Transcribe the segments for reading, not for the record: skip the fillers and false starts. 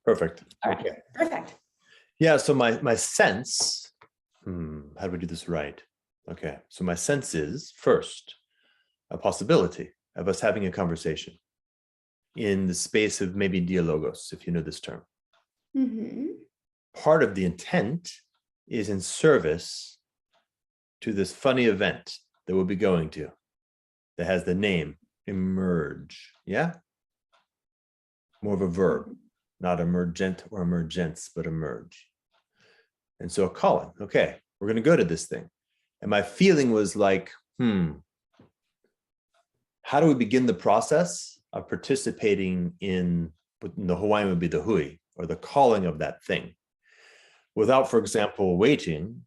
Perfect. All right. Okay. Perfect. Yeah. So my sense, how do we do this right? Okay. So my sense is first a possibility of us having a conversation in the space of maybe dialogos, if you know this term. Mm-hmm. Part of the intent is in service to this funny event that we'll be going to that has the name emerge. Yeah. More of a verb, not emergent or emergence, but emerge. And so a calling, okay, we're going to go to this thing. And my feeling was like, how do we begin the process of participating in the Hawaiian would be the hui, or the calling of that thing, without, for example, waiting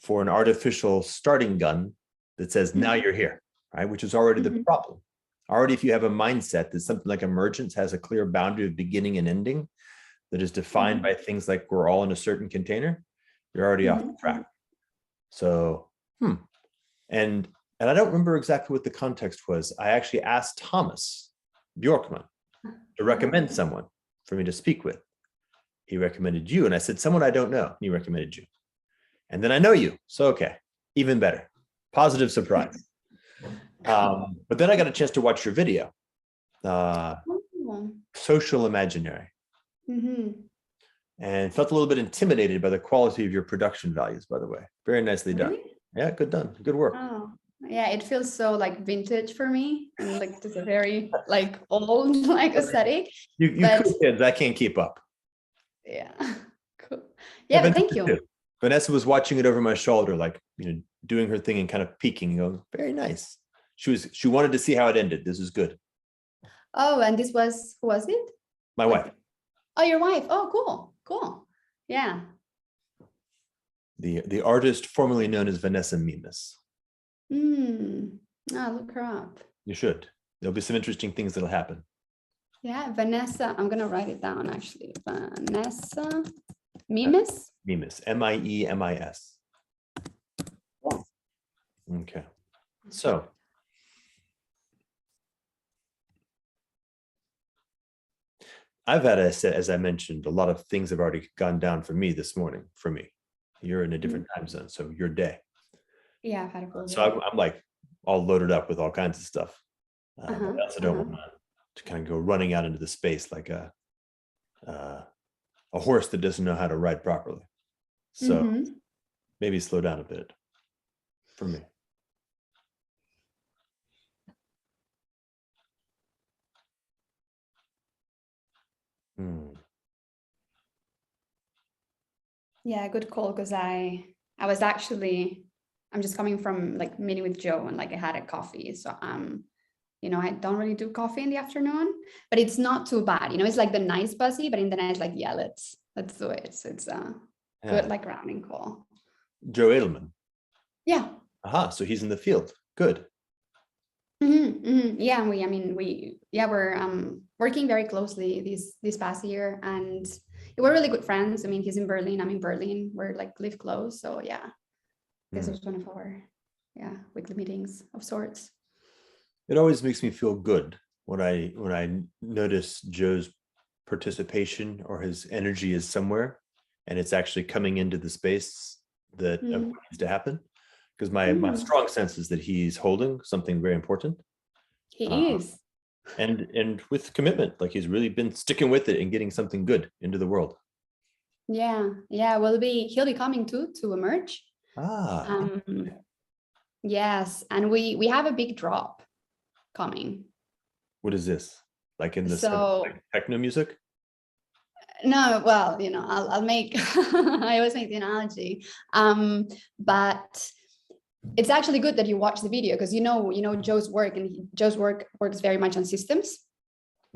for an artificial starting gun that says, now you're here, right? Which is already the problem. Already, if you have a mindset that something like emergence has a clear boundary of beginning and ending that is defined by things like we're all in a certain container, you're already off the track. So, and I don't remember exactly what the context was. I actually asked Thomas Bjorkman to recommend someone for me to speak with. He recommended you, and I said, someone I don't know. And he recommended you. And then I know you. So, okay, even better. Positive surprise. But then I got a chance to watch your video, Social Imaginary, and felt a little bit intimidated by the quality of your production values, by the way. Very nicely done. Really? Yeah, good done. Good work. Oh, yeah, it feels so like vintage for me, and like just a very like old like aesthetic. You cool kids, I can't keep up. Yeah, cool. Yeah, but thank you. Vanessa was watching it over my shoulder, like, doing her thing and kind of peeking and going, very nice. She wanted to see how it ended. This is good. Oh, and this was, who was it? My wife. Oh, your wife. Oh, cool. Yeah. The artist formerly known as Vanessa Mimas. Look her up. You should. There'll be some interesting things that'll happen. Yeah, Vanessa. I'm gonna write it down actually. Vanessa Mimas. Mimas. Miemis. Yeah. Okay. So. I've had, as I mentioned, a lot of things have already gone down for me this morning. For me, you're in a different time zone, so your day. Yeah, I've had a full day. So I'm like all loaded up with all kinds of stuff. But I also don't want to kind of go running out into the space like a horse that doesn't know how to ride properly. So maybe slow down a bit for me. Yeah, good call, because I'm just coming from like meeting with Joe, and like I had a coffee. So I don't really do coffee in the afternoon, but it's not too bad. It's like the nice buzzy, but in the night, like, yeah, let's do it. So it's good, like grounding call. Joe Edelman. Yeah. So he's in the field. Good. Yeah, we're working very closely this past year, and we're really good friends. I mean, he's in Berlin, I'm in Berlin. We're like live close, so yeah. This was one of our weekly meetings of sorts. It always makes me feel good when I notice Joe's participation or his energy is somewhere, and it's actually coming into the space that needs to happen. Because my strong sense is that he's holding something very important. He is. And with commitment, like he's really been sticking with it and getting something good into the world. Yeah. He'll be coming to Emerge. Yes, and we have a big drop coming. What is this? Like in this like techno music? No, well, I'll make I always make the analogy. But it's actually good that you watch the video, because Joe's work, and Joe's work works very much on systems,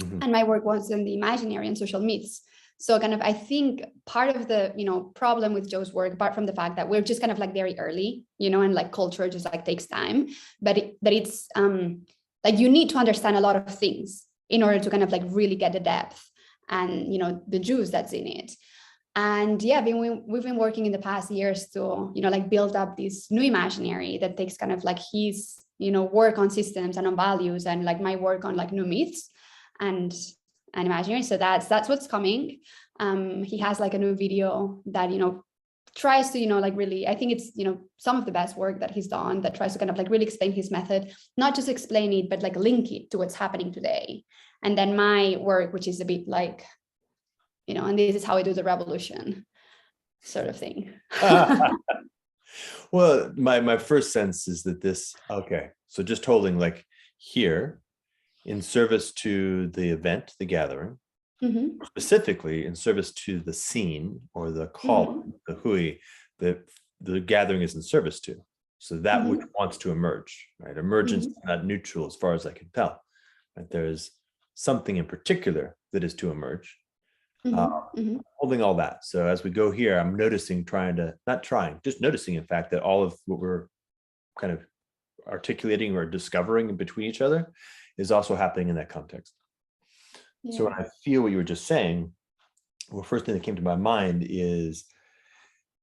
and my work was in the imaginary and social myths. So kind of, I think part of the problem with Joe's work, apart from the fact that we're just kind of like very early, and like culture just like takes time, but it's like you need to understand a lot of things in order to kind of like really get the depth and the juice that's in it. And yeah, we've been working in the past years to like build up this new imaginary that takes kind of like his work on systems and on values, and like my work on like new myths. And and imaginary. So that's what's coming. He has like a new video that, tries to, like really, I think it's, some of the best work that he's done, that tries to kind of like really explain his method, not just explain it, but like link it to what's happening today. And then my work, which is a bit like, and this is how I do the revolution sort of thing. Well, my first sense is that this, okay, so just holding like here in service to the event, the gathering, specifically in service to the scene or the call, the hui, that the gathering is in service to. So that which wants to emerge, right? Emergence is not neutral as far as I can tell. Right? There's something in particular that is to emerge. Holding all that. So as we go here, I'm noticing, just noticing, in fact, that all of what we're kind of articulating or discovering in between each other is also happening in that context. Yeah. So when I feel what you were just saying, well, first thing that came to my mind is,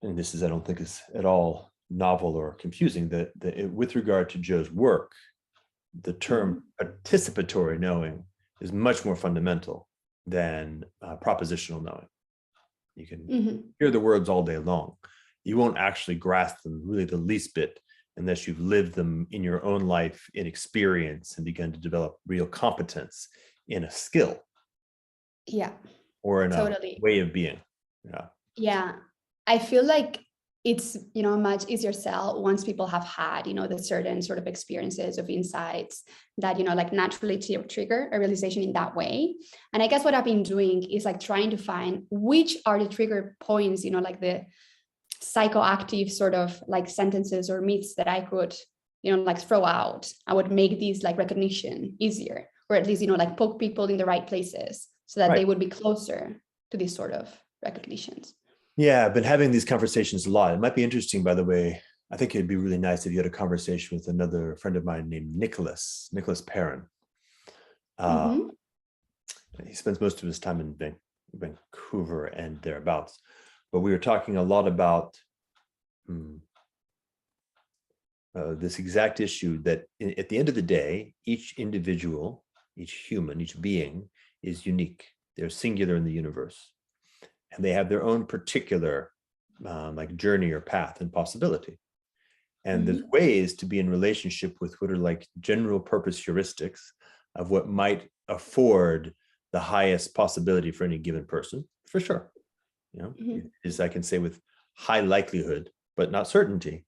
and this is, I don't think is at all novel or confusing, that with regard to Joe's work, the term participatory knowing is much more fundamental than propositional knowing. You can hear the words all day long. You won't actually grasp them really the least bit unless you've lived them in your own life, in experience, and begun to develop real competence in a skill. Yeah. Or in a way of being. Yeah. Yeah. I feel like it's, a much easier sell once people have had, the certain sort of experiences of insights that, like naturally trigger a realization in that way. And I guess what I've been doing is like trying to find which are the trigger points, like the psychoactive sort of like sentences or myths that I could, like throw out. I would make these like recognition easier, or at least, like poke people in the right places so that they would be closer to these sort of recognitions. Yeah, I've been having these conversations a lot. It might be interesting, by the way. I think it'd be really nice if you had a conversation with another friend of mine named Nicholas Perrin. He spends most of his time in Vancouver and thereabouts. But we were talking a lot about this exact issue that at the end of the day, each individual, each human, each being is unique. They're singular in the universe. And they have their own particular like journey or path and possibility. And there's ways to be in relationship with what are like general purpose heuristics of what might afford the highest possibility for any given person, for sure. Is I can say with high likelihood, but not certainty,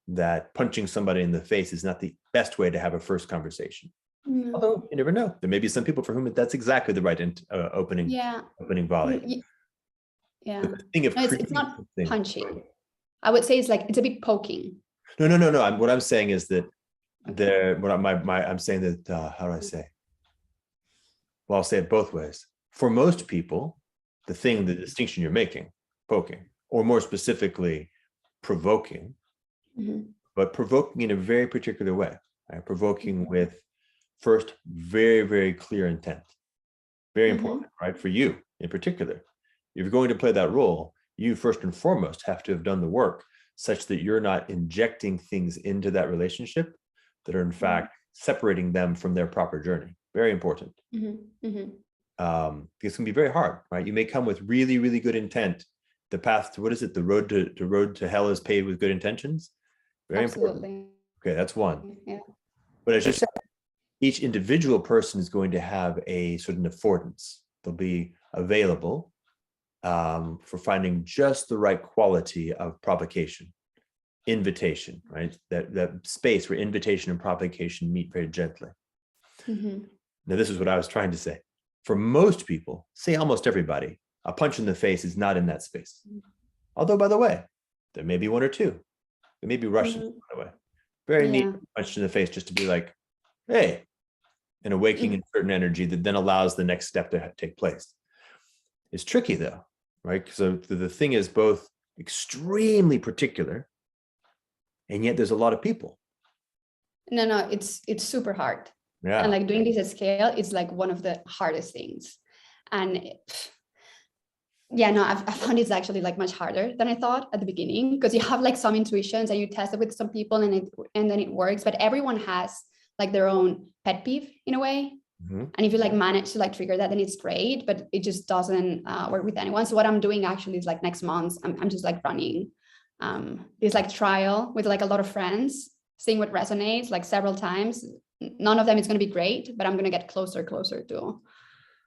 that punching somebody in the face is not the best way to have a first conversation. Although you never know. There may be some people for whom that's exactly the right opening volley. Yeah, it's not punching. I would say it's a bit poking. No. What I'm saying is that I'm saying that how do I say? Well, I'll say it both ways. For most people, the distinction you're making, poking, or more specifically, provoking, but provoking in a very particular way. Right? Provoking with first very, very clear intent. Very important, right? For you in particular. If you're going to play that role, you first and foremost have to have done the work such that you're not injecting things into that relationship that are in fact separating them from their proper journey. Very important. This can be very hard, right? You may come with really, really good intent. The path to, the road to hell is paved with good intentions. Very important. Okay, that's one. Yeah. But as you said, each individual person is going to have a certain affordance. They'll be available for finding just the right quality of provocation, invitation, right? That space where invitation and provocation meet very gently. Now, this is what I was trying to say. For most people, say almost everybody, a punch in the face is not in that space. Although, by the way, there may be one or two. There may be Russians, by the way. Very neat punch in the face just to be like, hey, and awakening in certain energy that then allows the next step to take place. It's tricky though, right? So the thing is both extremely particular, and yet there's a lot of people. No, it's super hard. Yeah. And like doing this at scale is like one of the hardest things. And I found it's actually like much harder than I thought at the beginning, because you have like some intuitions and you test it with some people and then it works, but everyone has like their own pet peeve in a way. Mhm. And if you like manage to like trigger that, then it's great, but it just doesn't work with anyone. So what I'm doing actually is like next month, I'm just like running this like trial with like a lot of friends, seeing what resonates like several times. None of them is going to be great, but I'm going to get closer to.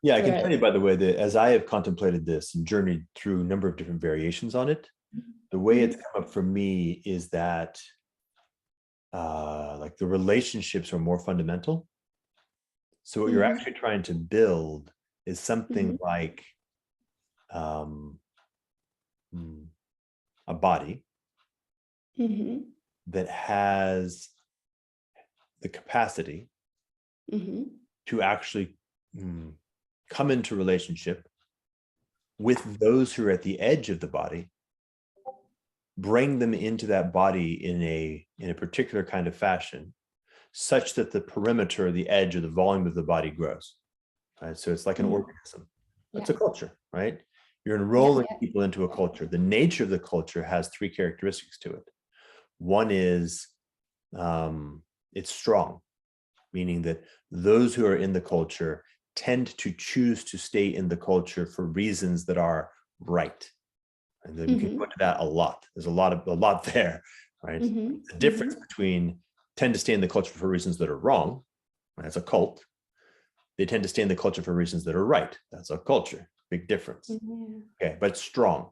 Yeah, I to can where- tell you, by the way, that as I have contemplated this and journeyed through a number of different variations on it, the way it's come up for me is that like the relationships are more fundamental. So what you're actually trying to build is something like a body that has the capacity to actually come into relationship with those who are at the edge of the body, bring them into that body in a particular kind of fashion, such that the perimeter, the edge, or the volume of the body grows. Right? So it's like an organism. It's a culture, right? You're enrolling people into a culture. The nature of the culture has three characteristics to it. One is it's strong, meaning that those who are in the culture tend to choose to stay in the culture for reasons that are right. And then we can go into that a lot. There's a lot there, right? The difference between tend to stay in the culture for reasons that are wrong, that's a cult. They tend to stay in the culture for reasons that are right. That's a culture. Big difference. Okay, but strong,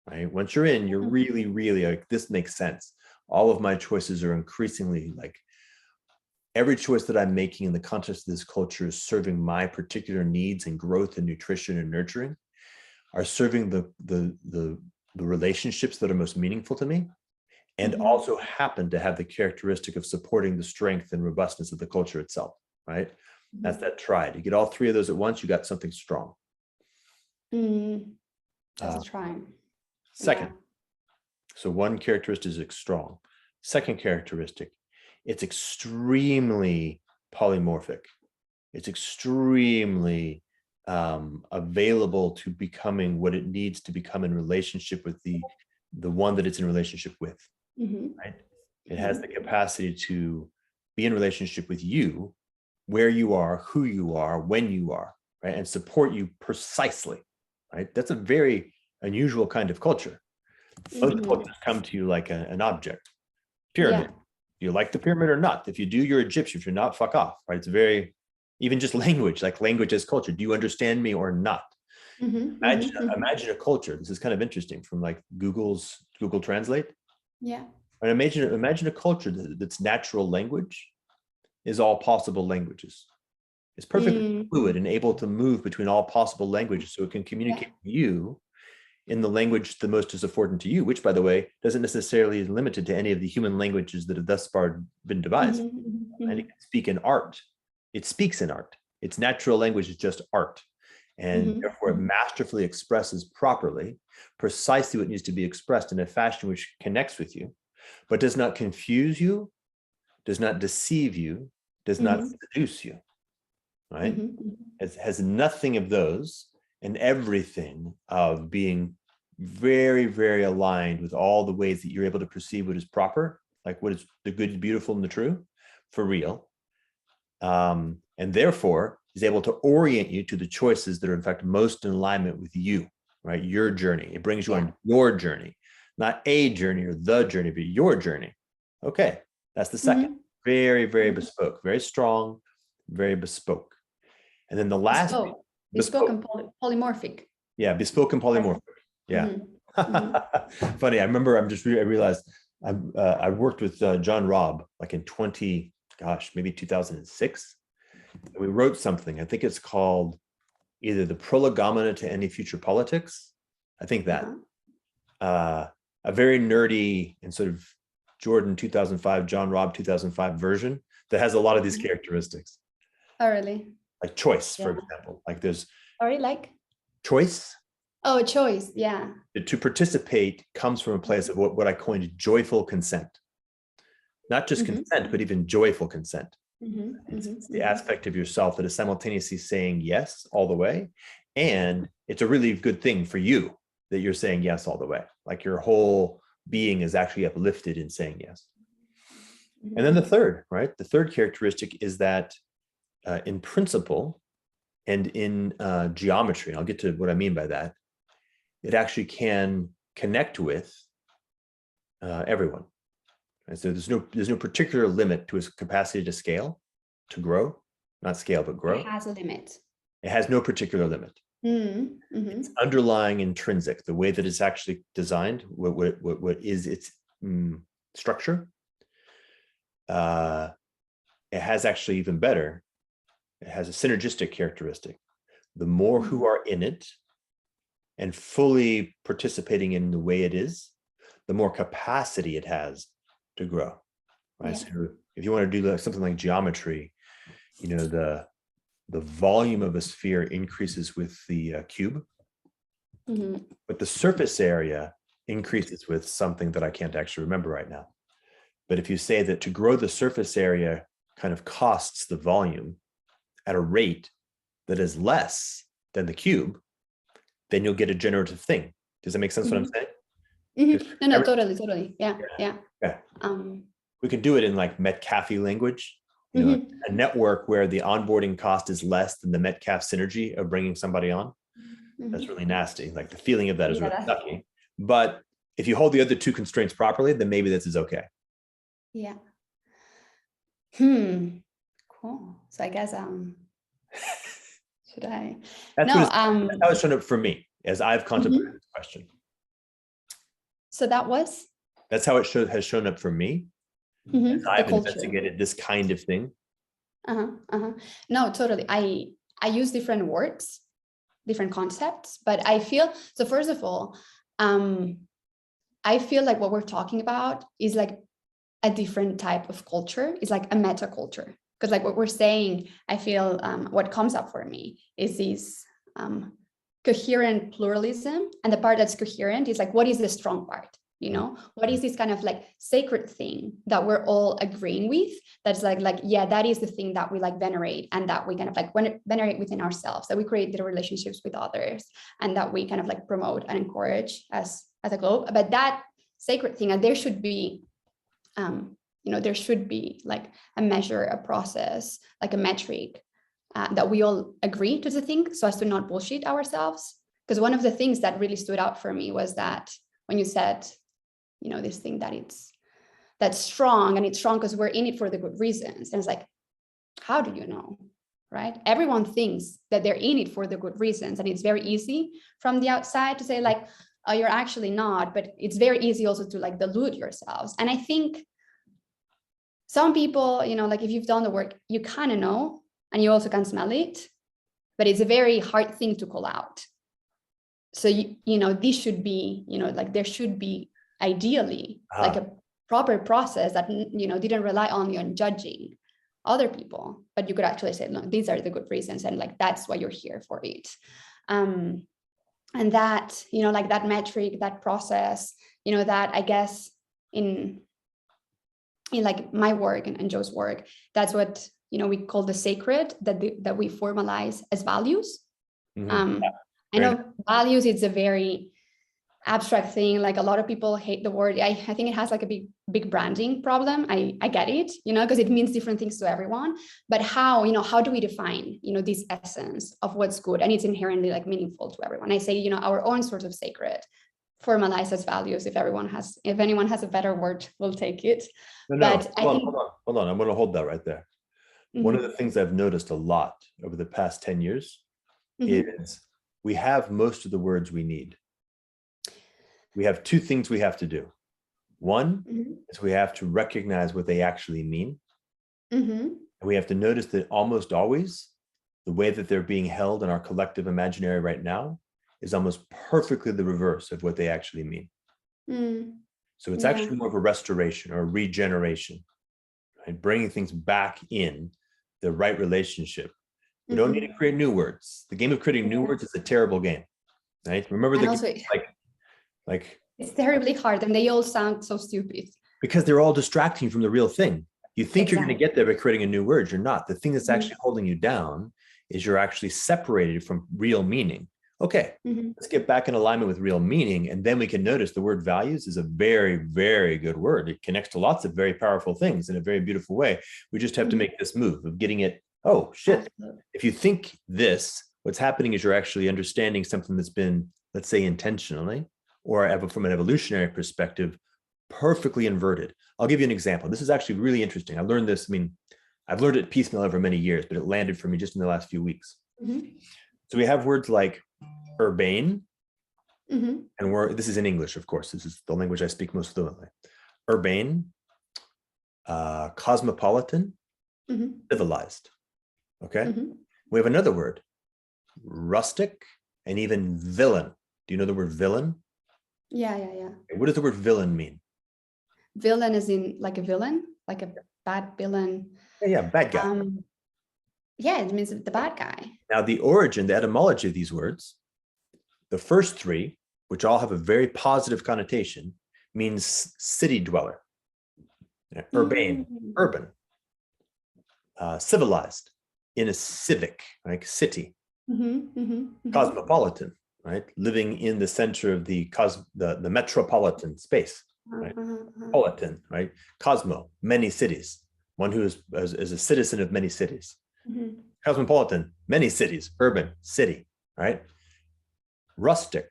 right? Once you're in, you're really, really like, this makes sense. All of my choices are increasingly like, every choice that I'm making in the context of this culture is serving my particular needs and growth and nutrition and nurturing, are serving the relationships that are most meaningful to me, and also happen to have the characteristic of supporting the strength and robustness of the culture itself, right? That's that triad. You get all three of those at once, you got something strong. That's a triad. Second, so one characteristic is strong. Second characteristic, it's extremely polymorphic. It's extremely available to becoming what it needs to become in relationship with the one that it's in relationship with, right? It has the capacity to be in relationship with you, where you are, who you are, when you are, right? And support you precisely, right? That's a very unusual kind of culture. Most cultures come to you like an object. Pyramid. Do you like the pyramid or not? If you do, you're Egyptian. If you're not, fuck off, right? It's very, even just language, like language as culture. Do you understand me or not? Imagine a culture. This is kind of interesting from like Google Translate. Yeah. And imagine a culture that's natural language is all possible languages. It's perfectly fluid and able to move between all possible languages, so it can communicate with you in the language the most is afforded to you, which, by the way, doesn't necessarily is limited to any of the human languages that have thus far been devised. And it can speak in art. It speaks in art. Its natural language is just art. And therefore, it masterfully expresses properly precisely what needs to be expressed in a fashion which connects with you, but does not confuse you, does not deceive you, does not seduce you, right? It has nothing of those, and everything of being very, very aligned with all the ways that you're able to perceive what is proper, like what is the good, the beautiful, and the true, for real. And therefore is able to orient you to the choices that are in fact most in alignment with you, right? Your journey. It brings you on your journey, not a journey or the journey, but your journey. Okay, that's the second. Very, very bespoke, very strong, very bespoke. And then the last bespoke and polymorphic. Yeah, bespoke and polymorphic. Yeah. Funny. I remember I realized I worked with John Robb like in maybe 2006. We wrote something. I think it's called either the Prolagomena to Any Future Politics. I think that a very nerdy and sort of Jordan 2005, John Robb 2005 version that has a lot of these characteristics. Oh, really? Like choice, for example. Like there's choice. Oh, choice. Yeah. To participate comes from a place of what I coined joyful consent. Not just consent, but even joyful consent. It's the aspect of yourself that is simultaneously saying yes all the way. And it's a really good thing for you that you're saying yes all the way. Like your whole being is actually uplifted in saying yes. And then the third, right? The third characteristic is that in principle and in geometry, and I'll get to what I mean by that, it actually can connect with everyone. And so there's no particular limit to its capacity to scale, to grow, not scale, but grow. It has a limit. It has no particular limit. It's underlying intrinsic, the way that it's actually designed, what is its structure. It has actually even better, it has a synergistic characteristic. The more who are in it and fully participating in the way it is, the more capacity it has to grow, right? Yeah. So if you want to do something like geometry, the volume of a sphere increases with the cube, but the surface area increases with something that I can't actually remember right now. But if you say that to grow the surface area kind of costs the volume at a rate that is less than the cube, then you'll get a generative thing. Does that make sense what I'm saying? No, totally. Yeah. We can do it in like Metcalfe language, a network where the onboarding cost is less than the Metcalfe synergy of bringing somebody on. That's really nasty. Like the feeling of that is really sucky. But if you hold the other two constraints properly, then maybe this is okay. Yeah. Cool. So I guess should I? That's how it's shown up for me as I've contemplated this question. So that's how it has shown up for me. I've investigated this kind of thing. No, totally. I use different words, different concepts, but I feel, so first of all, I feel like what we're talking about is like a different type of culture. It's like a meta culture, because like what we're saying, I feel what comes up for me is this coherent pluralism, and the part that's coherent is like, what is the strong part? What is this kind of like sacred thing that we're all agreeing with? That's like, yeah, that is the thing that we like venerate, and that we kind of like venerate within ourselves, that we create the relationships with others, and that we kind of like promote and encourage as a globe. But that sacred thing, and there should be, there should be like a measure, a process, like a metric that we all agree to the thing, so as to not bullshit ourselves. Because one of the things that really stood out for me was that when you said, this thing that's strong, and it's strong because we're in it for the good reasons. And it's like, how do you know, right? Everyone thinks that they're in it for the good reasons. And it's very easy from the outside to say like, oh, you're actually not, but it's very easy also to like delude yourselves. And I think some people, like if you've done the work, you kind of know, and you also can smell it, but it's a very hard thing to call out. So, this should be, like there should be ideally like a proper process that, didn't rely only on judging other people, but you could actually say, no, these are the good reasons. And like, that's why you're here for it. And that, like that metric, that process, that I guess in like my work and Joe's work, that's what, we call the sacred, that we formalize as values. I know values, it's a very abstract thing. Like a lot of people hate the word. I think it has like a big branding problem. I get it, because it means different things to everyone. But how do we define, this essence of what's good? And it's inherently like meaningful to everyone. I say, our own sort of sacred formalized as values. If anyone has a better word, we'll take it. But hold on. I'm going to hold that right there. One of the things I've noticed a lot over the past 10 years is we have most of the words we need. We have two things we have to do. One is we have to recognize what they actually mean. And we have to notice that almost always the way that they're being held in our collective imaginary right now is almost perfectly the reverse of what they actually mean. So it's actually more of a restoration or a regeneration, right? Bringing things back in the right relationship. We don't need to create new words. The game of creating new words is a terrible game, right? Remember like it's terribly hard, and they all sound so stupid because they're all distracting from the real thing. You think you're going to get there by creating a new word. You're not. The thing that's actually holding you down is you're actually separated from real meaning. Okay, let's get back in alignment with real meaning, and then we can notice the word values is a very, very good word. It connects to lots of very powerful things in a very beautiful way. We just have to make this move of getting it Oh, shit. Absolutely. If you think this, what's happening is you're actually understanding something that's been, let's say, intentionally, or from an evolutionary perspective, perfectly inverted. I'll give you an example. This is actually really interesting. I learned this. I mean, I've learned it piecemeal over many years, but it landed for me just in the last few weeks. So we have words like urbane, and this is in English, of course. This is the language I speak most fluently. Urbane, cosmopolitan, civilized. Okay. We have another word, rustic, and even villain. Do you know the word villain? Yeah. What does the word villain mean? Villain is in like a villain, like a bad villain. Yeah, bad guy. Yeah, it means the bad guy. Now, the origin, the etymology of these words, the first three, which all have a very positive connotation, means city dweller. Urbane, urban. Civilized, in a civic, like city. Cosmopolitan, right? Living in the center of the metropolitan space. Right? Politan, right? Cosmo, many cities. One who is a citizen of many cities. Cosmopolitan, many cities. Urban, city, right? Rustic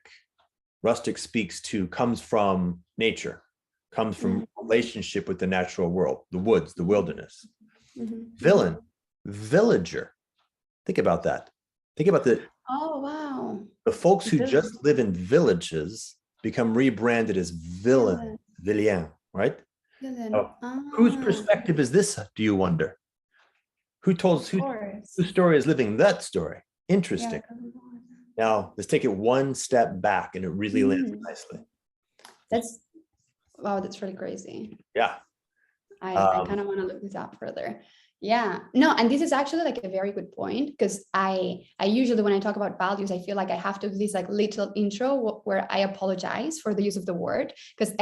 speaks to, comes from nature, comes from relationship with the natural world, the woods, the wilderness. Villain, villager. Think about that. Think about the folks who just live in villages become rebranded as villain, right? Whose perspective is this, do you wonder? Whose story is living that story? Interesting. Now, let's take it one step back, and it really lands nicely. That's really crazy. Yeah. I kind of want to look this up further. Yeah, no, and this is actually like a very good point, because I usually, when I talk about values, I feel like I have to do this like little intro where I apologize for the use of the word, because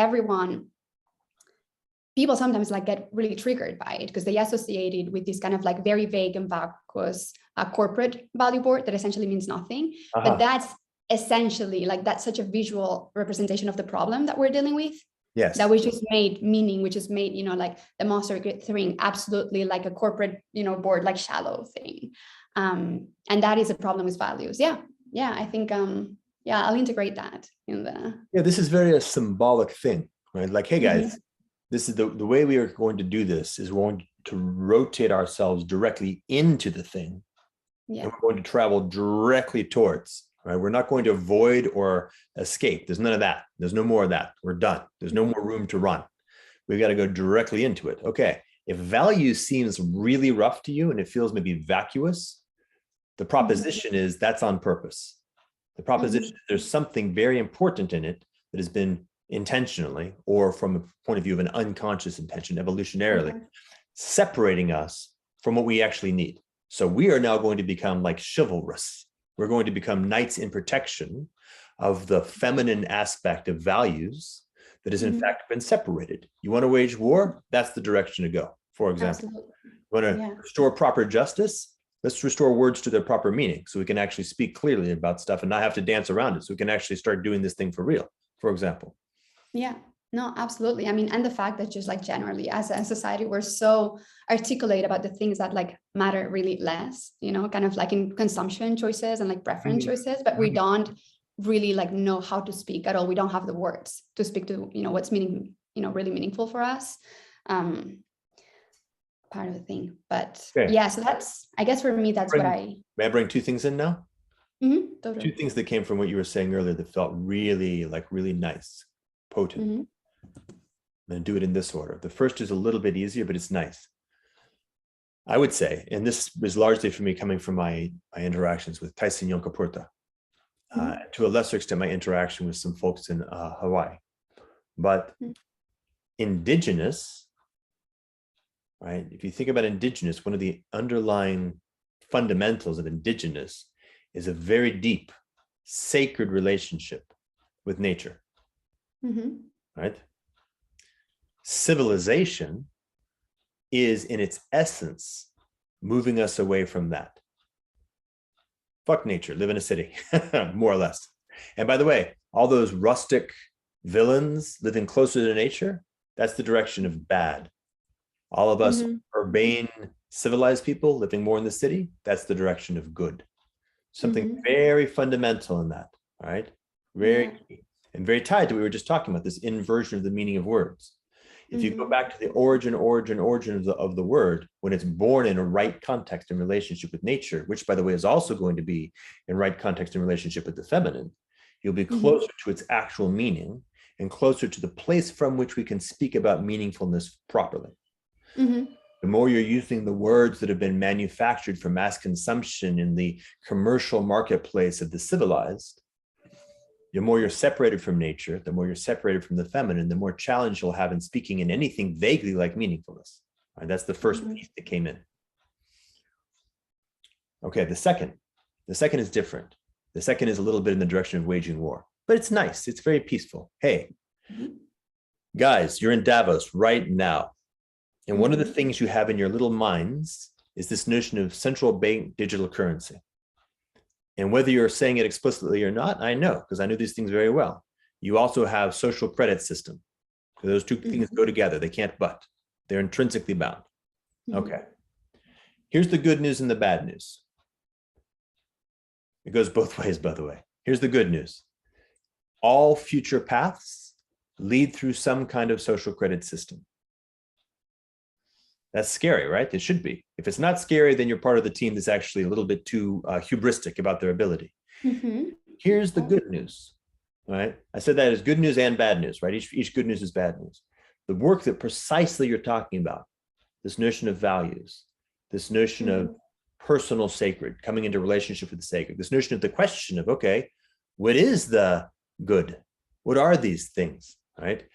people sometimes like get really triggered by it because they associate it with this kind of like very vague and vacuous corporate value board that essentially means nothing. But that's essentially like, that's such a visual representation of the problem that we're dealing with. Yes. That we just made meaning, which is made, like the monster thing, absolutely like a corporate, board, like shallow thing. And that is a problem with values. Yeah. I think, I'll integrate that in the. Yeah, this is very a symbolic thing, right? Like, hey guys, this is the way we are going to do this is we're going to rotate ourselves directly into the thing. Yeah. And we're going to travel directly towards. Right? We're not going to avoid or escape. There's none of that. There's no more of that. We're done. There's no more room to run. We've got to go directly into it. Okay. If value seems really rough to you and it feels maybe vacuous, the proposition is that's on purpose. The proposition, there's something very important in it that has been intentionally, or from a point of view of an unconscious intention, evolutionarily, separating us from what we actually need. So we are now going to become like chivalrous. We're going to become knights in protection of the feminine aspect of values that has in fact been separated. You want to wage war? That's the direction to go. For example, you want to restore proper justice? Let's restore words to their proper meaning so we can actually speak clearly about stuff and not have to dance around it. So we can actually start doing this thing for real, for example. Yeah, no, absolutely. I mean, and the fact that just like generally as a society, we're so articulate about the things that like matter really less, kind of like in consumption choices and like preference choices, but we don't really like know how to speak at all. We don't have the words to speak to, what's really meaningful for us. Part of the thing, but so that's, I guess for me, that's may I bring two things in now? Totally. Two things that came from what you were saying earlier that felt really nice, potent. I'm going to do it in this order. The first is a little bit easier, but it's nice. I would say, and this was largely for me coming from my interactions with Tyson Yonkaporta, to a lesser extent, my interaction with some folks in Hawaii. But Indigenous, right? If you think about Indigenous, one of the underlying fundamentals of Indigenous is a very deep, sacred relationship with nature, right? Civilization is in its essence moving us away from that. Fuck nature, live in a city, more or less. And by the way, all those rustic villains living closer to nature, that's the direction of bad. All of us urbane civilized people living more in the city, that's the direction of good. Something Mhm. very fundamental in that, all right? Very Yeah. key and very tied to what we were just talking about, this inversion of the meaning of words. If you go Mhm. back to the origin of the word, when it's born in a right context and relationship with nature, which by the way is also going to be in right context and relationship with the feminine, you'll be Mhm. closer to its actual meaning and closer to the place from which we can speak about meaningfulness properly. Mhm. The more you're using the words that have been manufactured for mass consumption in the commercial marketplace of the civilized, the more you're separated from nature, the more you're separated from the feminine, the more challenge you'll have in speaking in anything vaguely like meaningfulness. Right, that's the first piece that came in. Okay, the second is different. The second is a little bit in the direction of waging war, but it's nice. It's very peaceful. Hey, guys, you're in Davos right now. And one of the things you have in your little minds is this notion of central bank digital currency. And whether you're saying it explicitly or not, I know, because I know these things very well. You also have social credit system. Those two things go together. They can't butt. They're intrinsically bound. Okay. Here's the good news and the bad news. It goes both ways, by the way. Here's the good news. All future paths lead through some kind of social credit system. That's scary, right? It should be. If it's not scary, then you're part of the team that's actually a little bit too hubristic about their ability. Here's the good news, right? I said that as good news and bad news, right? Each good news is bad news. The work that precisely you're talking about, this notion of values, this notion of personal sacred, coming into relationship with the sacred, this notion of the question of, okay, what is the good? What are these things, right?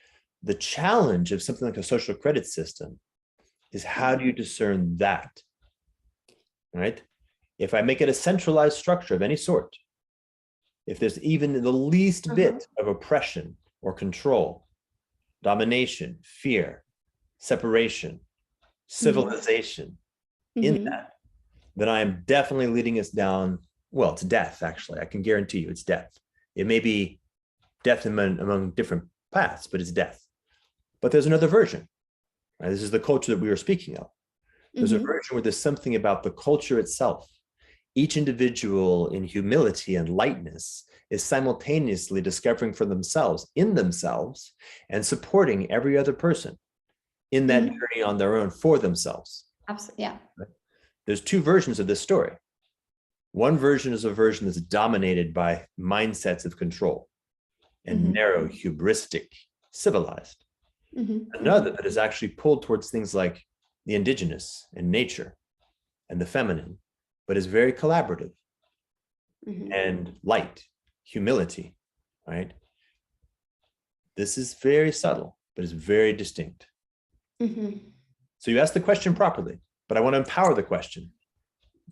The challenge of something like a social credit system is how do you discern that, right? If I make it a centralized structure of any sort, if there's even the least bit of oppression or control, domination, fear, separation, civilization in that, then I am definitely leading us down, well, it's death, actually. I can guarantee you it's death. It may be death among different paths, but it's death. But there's another version. Right? This is the culture that we were speaking of. There's a version where there's something about the culture itself. Each individual in humility and lightness is simultaneously discovering for themselves, in themselves, and supporting every other person in that journey on their own for themselves. Absolutely. Yeah. There's two versions of this story. One version is a version that's dominated by mindsets of control and narrow, hubristic, civilized. Another that is actually pulled towards things like the indigenous and nature and the feminine, but is very collaborative and light, humility, right? This is very subtle, but it's very distinct. So you asked the question properly, but I want to empower the question.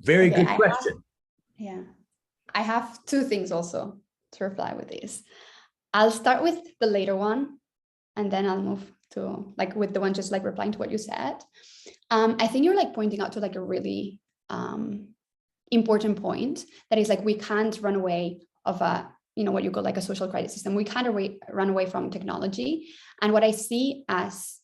Very good question. I have two things also to reply with this. I'll start with the later one, and then I'll move to like with the one just like replying to what you said. I think you're like pointing out to like a really important point that is like we can't run away of a, you know, what you call like a social credit system. We can't run away from technology. And what I see as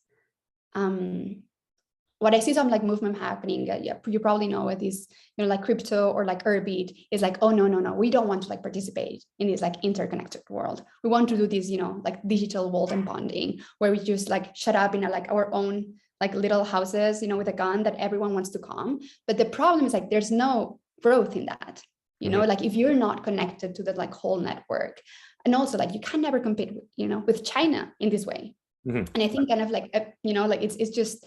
some like movement happening, you probably know it is, you know, like crypto or like Urbit is like, oh no, we don't want to like participate in this like interconnected world. We want to do this, you know, like digital world and bonding where we just like shut up in like our own like little houses, you know, with a gun that everyone wants to come. But the problem is like there's no growth in that, you know, like if you're not connected to the like whole network, and also like you can never compete with, you know, with China in this way. And I think kind of like, you know, like it's just,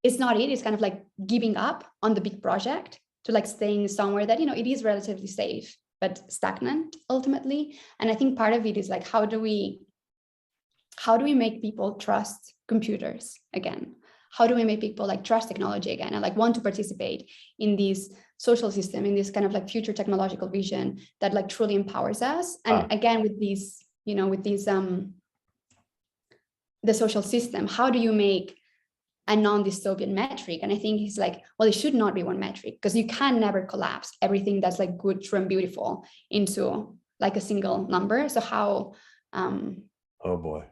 it's not it. It's kind of like giving up on the big project to like staying somewhere that, you know, it is relatively safe, but stagnant ultimately. And I think part of it is like, how do we make people trust computers again? How do we make people like trust technology again and like want to participate in this social system, in this kind of like future technological vision that like truly empowers us? And again, with these, you know, with these, the social system, how do you make a non-dystopian metric? And I think he's like, well, it should not be one metric because you can never collapse everything that's like good, true, and beautiful into like a single number. So how, oh boy,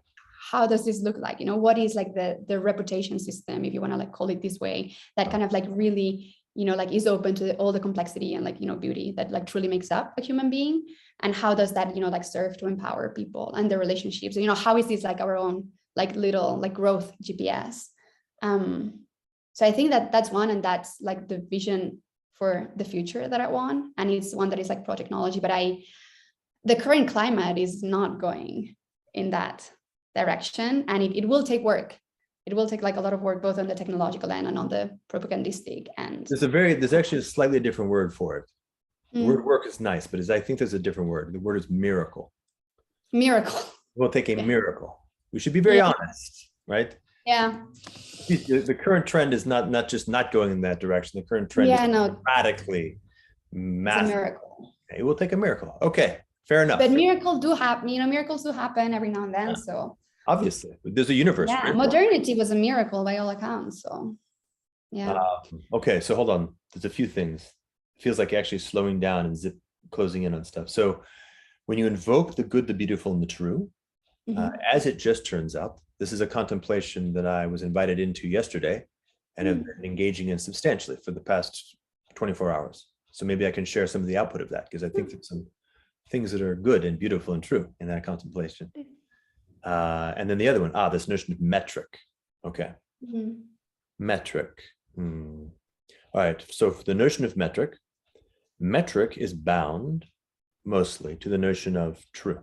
how does this look like? What is like the reputation system, if you want to like call it this way, that kind of like really, like is open to all the complexity and like, beauty that like truly makes up a human being. And how does that, like serve to empower people and their relationships? How is this like our own like little like growth GPS? So I think that's one, and that's like the vision for the future that I want. And it's one that is like pro-technology, but the current climate is not going in that direction. And it will take work. It will take like a lot of work, both on the technological end and on the propagandistic end. There's actually a slightly different word for it. The word work is nice, but I think there's a different word. The word is miracle. Miracle. We'll take a miracle. We should be very honest, right? Yeah. The current trend is not just not going in that direction. The current trend is radically massive. It's a miracle. It will take a miracle. Okay, fair enough. But miracles do happen. Miracles do happen every now and then. Yeah. So obviously, there's a universe. Yeah, modernity was a miracle by all accounts. So yeah. Okay, so hold on. There's a few things. It feels like actually slowing down and closing in on stuff. So when you invoke the good, the beautiful, and the true, as it just turns out, this is a contemplation that I was invited into yesterday and have been engaging in substantially for the past 24 hours. So maybe I can share some of the output of that, because I think there's some things that are good and beautiful and true in that contemplation. And then the other one, this notion of metric. Okay. Metric. All right. So for the notion of metric is bound mostly to the notion of true.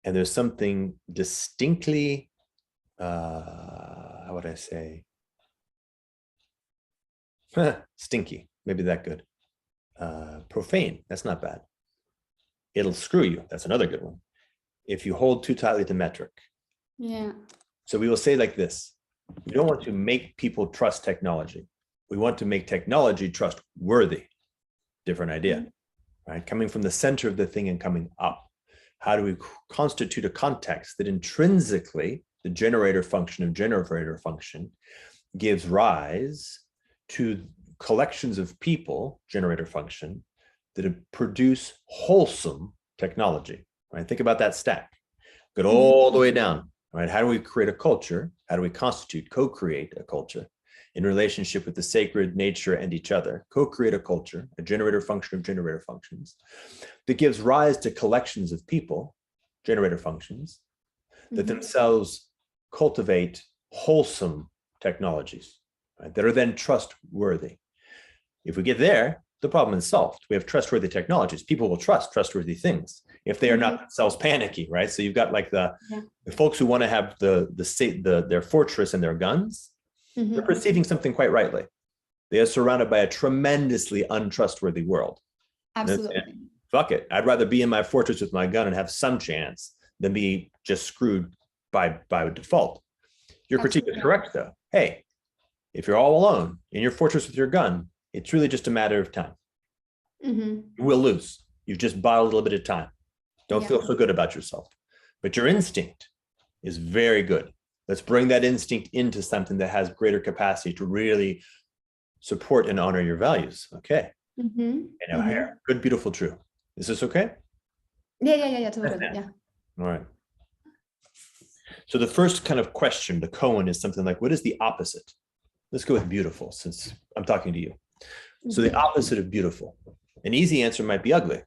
And there's something distinctly, how would I say? Stinky, maybe that good. Profane, that's not bad. It'll screw you, that's another good one. If you hold too tightly to metric. Yeah. So we will say like this: we don't want to make people trust technology. We want to make technology trustworthy. Different idea, right? Coming from the center of the thing and coming up. How do we constitute a context that intrinsically the generator function gives rise to collections of people, generator function, that produce wholesome technology, right? Think about that stack. Go all the way down, right? How do we create a culture? How do we co-create a culture in relationship with the sacred nature and each other? Co-create a culture, a generator function of generator functions that gives rise to collections of people, generator functions, that themselves cultivate wholesome technologies, right, that are then trustworthy. If we get there, the problem is solved. We have trustworthy technologies. People will trust trustworthy things if they are not themselves panicky, right? So you've got like the folks who want to have their fortress and their guns. They're perceiving something quite rightly. They are surrounded by a tremendously untrustworthy world. Absolutely. And fuck it. I'd rather be in my fortress with my gun and have some chance than be just screwed by default. Your critique is correct, though. Hey, if you're all alone in your fortress with your gun, it's really just a matter of time. You will lose. You've just bought a little bit of time. Don't feel so good about yourself. But your instinct is very good. Let's bring that instinct into something that has greater capacity to really support and honor your values. Okay. And now here, good, beautiful, true. Is this okay? Yeah, totally. Yeah. All right. So the first kind of question, the koan, is something like, what is the opposite? Let's go with beautiful, since I'm talking to you. So the opposite of beautiful. An easy answer might be ugly.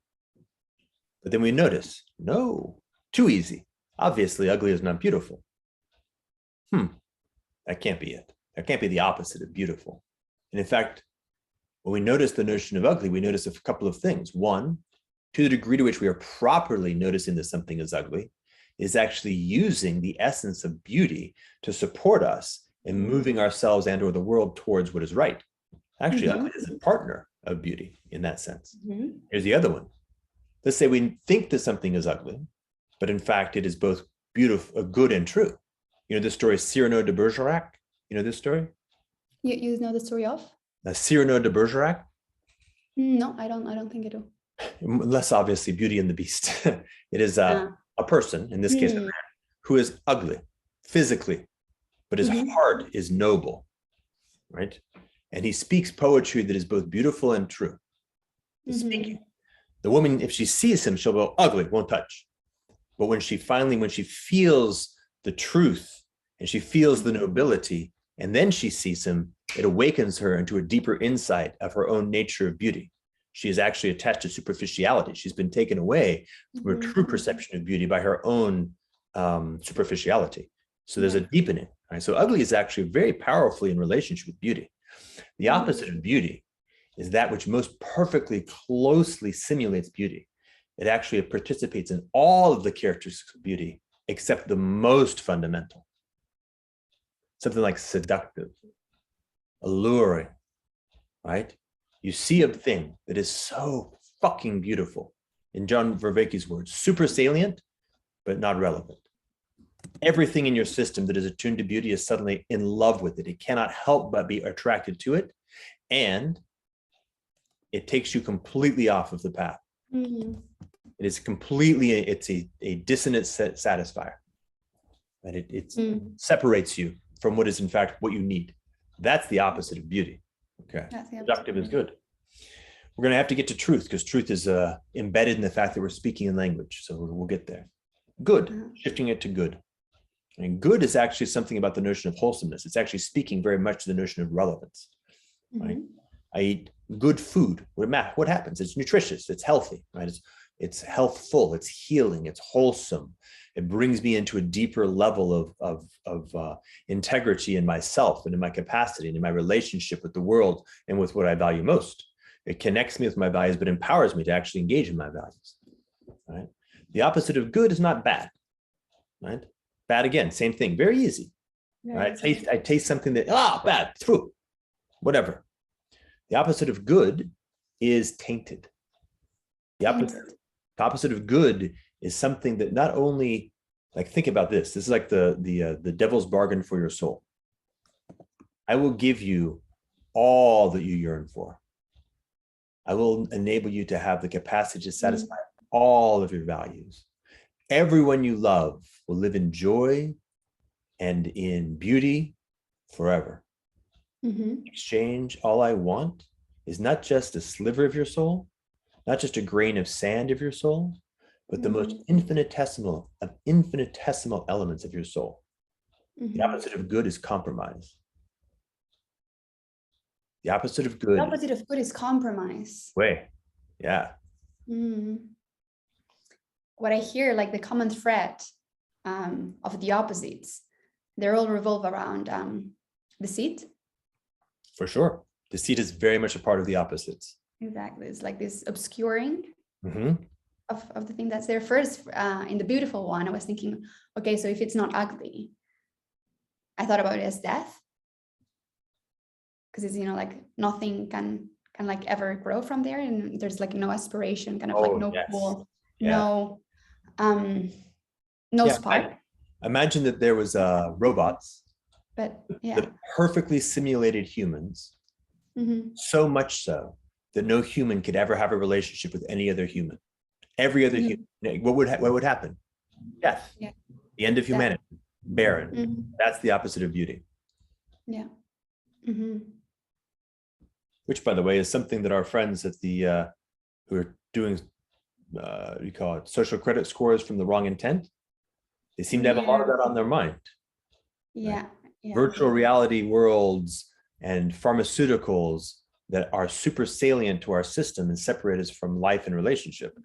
But then we notice, no, too easy. Obviously, ugly is not beautiful. That can't be it. That can't be the opposite of beautiful. And in fact, when we notice the notion of ugly, we notice a couple of things. One, to the degree to which we are properly noticing that something is ugly, is actually using the essence of beauty to support us in moving ourselves and or the world towards what is right. Actually, ugly is a partner of beauty in that sense. Here's the other one. Let's say we think that something is ugly, but in fact, it is both beautiful, good and true. You know the story Cyrano de Bergerac? You know this story? You know the story of? Cyrano de Bergerac? No, I don't think I do. Less obviously Beauty and the Beast. It is a person, in this case, a man, who is ugly physically, but his heart is noble, right? And he speaks poetry that is both beautiful and true. Speaking. The woman, if she sees him, she'll go, ugly, won't touch. But when she feels the truth, and she feels the nobility, and then she sees him, it awakens her into a deeper insight of her own nature of beauty. She is actually attached to superficiality. She's been taken away from a true perception of beauty by her own superficiality. So there's a deepening. Right? So ugly is actually very powerfully in relationship with beauty. The opposite of beauty is that which most perfectly, closely simulates beauty. It actually participates in all of the characteristics of beauty, except the most fundamental. Something like seductive, alluring, right? You see a thing that is so fucking beautiful. In John Vervaeke's words, super salient, but not relevant. Everything in your system that is attuned to beauty is suddenly in love with it. It cannot help but be attracted to it. And it takes you completely off of the path. It is completely, it's a dissonant satisfier. And it separates you from what is in fact what you need. That's the opposite of beauty. Okay, productive is good. We're going to have to get to truth because truth is embedded in the fact that we're speaking in language. So we'll get there. Good, shifting it to good. And good is actually something about the notion of wholesomeness. It's actually speaking very much to the notion of relevance. Right? I eat good food. What happens? It's nutritious. It's healthy. Right? It's healthful. It's healing. It's wholesome. It brings me into a deeper level of integrity in myself and in my capacity and in my relationship with the world and with what I value most. It connects me with my values, but empowers me to actually engage in my values. Right? The opposite of good is not bad. Right? Bad again, same thing, very easy. Right? I taste something that bad, whatever. The opposite of good is tainted. The opposite of good is something that not only, like, think about this. This is like the devil's bargain for your soul. I will give you all that you yearn for. I will enable you to have the capacity to satisfy all of your values. Everyone you love will live in joy and in beauty forever. In exchange, all I want is not just a sliver of your soul, not just a grain of sand of your soul, but the most infinitesimal of infinitesimal elements of your soul. The opposite of good is compromise. The opposite of good. The opposite of good is compromise. Yeah. What I hear, like the common thread of the opposites, they all revolve around deceit. For sure. Deceit is very much a part of the opposites. Exactly. It's like this obscuring of the thing that's there. First, in the beautiful one, I was thinking, okay, so if it's not ugly, I thought about it as death. Because it's, like nothing can like ever grow from there. And there's like no aspiration, kind of like no pool, no spark. Imagine that there was robots, but the perfectly simulated humans, so much so that no human could ever have a relationship with any other human. Every other human, what would happen? Death. The end of humanity. Barren. That's the opposite of beauty. Which, by the way, is something that our friends at the who are doing you call it social credit scores from the wrong intent, they seem to have a lot of that on their mind. Right? Virtual reality worlds and pharmaceuticals that are super salient to our system and separate us from life and relationship.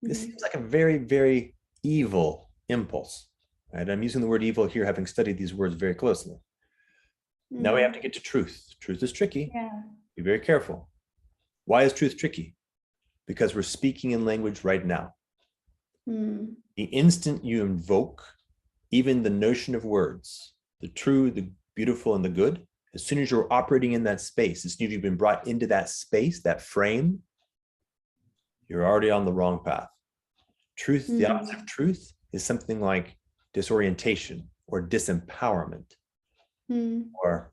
This seems like a very, very evil impulse. Right? I'm using the word evil here, having studied these words very closely. Now we have to get to truth. Truth is tricky. Be very careful. Why is truth tricky? Because we're speaking in language right now. The instant you invoke even the notion of words, the true, the beautiful, and the good, as soon as you're operating in that space, as soon as you've been brought into that space, that frame, you're already on the wrong path. Truth, the opposite of truth, is something like disorientation or disempowerment or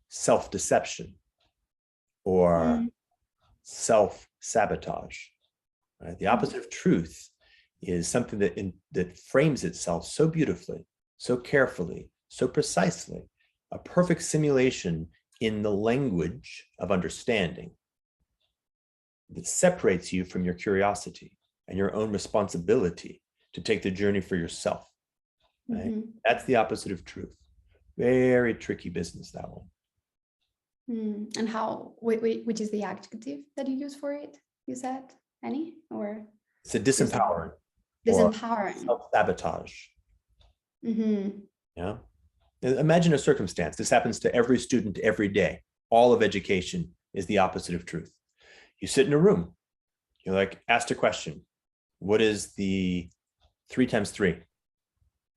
self-deception or self-sabotage. Right? The opposite of truth is something that frames itself so beautifully, so carefully, so precisely, a perfect simulation in the language of understanding that separates you from your curiosity and your own responsibility to take the journey for yourself. right? That's the opposite of truth. Very tricky business, that one. And how, which is the adjective that you use for it? You said any, or? It's a disempowering. Disempowering. Self-sabotage. Yeah. Imagine a circumstance. This happens to every student every day. All of education is the opposite of truth. You sit in a room. You're like asked a question. What is the 3 times 3?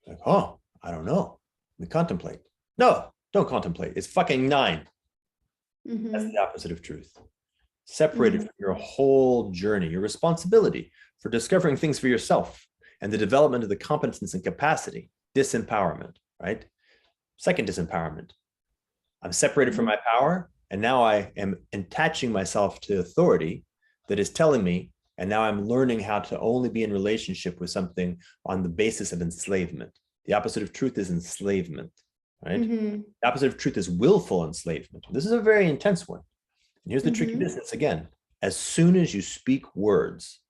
Like, oh, I don't know. We contemplate. No, don't contemplate. It's fucking 9. That's the opposite of truth. Separated from your whole journey, your responsibility for discovering things for yourself and the development of the competence and capacity. Disempowerment, right? Second disempowerment. I'm separated from my power, and now I am attaching myself to authority that is telling me, and now I'm learning how to only be in relationship with something on the basis of enslavement. The opposite of truth is enslavement, right? The opposite of truth is willful enslavement. This is a very intense one. And here's the tricky business again. As soon as you speak words,